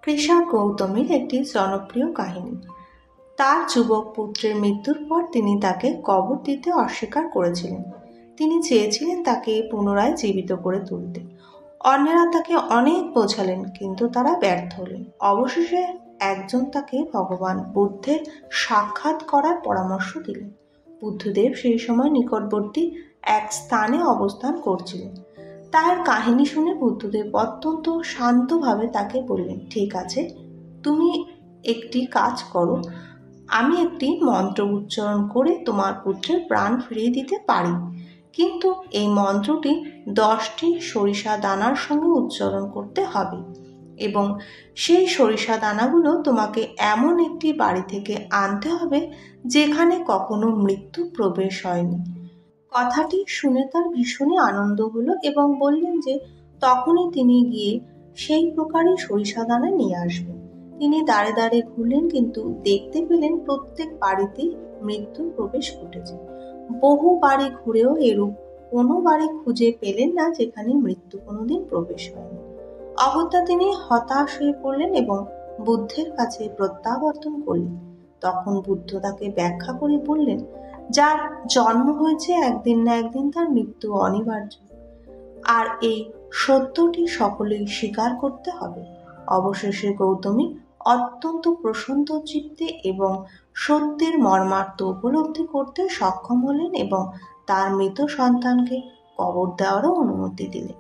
কৃষক গৌতমীর একটি জনপ্রিয় কাহিনী। তার যুবক পুত্রের মৃত্যুর পর তিনি তাকে কবর দিতে অস্বীকার করেছিলেন। তিনি চেয়েছিলেন তাকে পুনরায় জীবিত করে তুলতে। অন্যেরা তাকে অনেক বোঝালেন, কিন্তু তারা ব্যর্থ হলেন। অবশেষে একজন তাকে ভগবান বুদ্ধের সাক্ষাৎ করার পরামর্শ দিলেন। বুদ্ধদেব সেই সময় নিকটবর্তী এক স্থানে অবস্থান করছিলেন। তার কাহিনী শুনে বুদ্ধদেব অত্যন্ত শান্তভাবে তাকে বললেন, ঠিক আছে, তুমি একটি কাজ করো। আমি একটি মন্ত্র উচ্চারণ করে তোমার পুত্রের প্রাণ ফিরিয়ে দিতে পারি, কিন্তু এই মন্ত্রটি 10টি সরিষা দানার সঙ্গে উচ্চারণ করতে হবে এবং সেই সরিষা দানাগুলো তোমাকে এমন একটি বাড়ি থেকে আনতে হবে যেখানে কখনো মৃত্যু প্রবেশ হয়নি। কথাটি শুনে তার ভীষণই আনন্দ হলো এবং বললেন যে তখনই তিনি গিয়ে সেই প্রকারই সরিষা দানা নিয়ে আসবেন। তিনি দাঁড়ে দাঁড়ে ঘুরলেন, কিন্তু দেখতে পেলেন প্রত্যেক বাড়িতেই মৃত্যুর প্রবেশ ঘটেছে। বহু বাড়ি ঘুরেও এরূপ কোনো বাড়ি খুঁজে পেলেন না যেখানে মৃত্যু কোনোদিন প্রবেশ হয়নি। অগত্যা তিনি হতাশ হয়ে পড়লেন এবং বুদ্ধের কাছে প্রত্যাবর্তন করলেন। তখন বুদ্ধ তাকে ব্যাখ্যা করে বললেন, যার জন্ম হয়েছে একদিন না একদিন তার মৃত্যু অনিবার্য, আর এই সত্যটি সকলেই স্বীকার করতে হবে। অবশেষে গৌতমী অত্যন্ত প্রসন্ন চিত্তে এবং সত্যের মর্মার্থ উপলব্ধি করতে সক্ষম হলেন এবং তার মৃত সন্তানকে কবর দেওয়ারও অনুমতি দিলেন।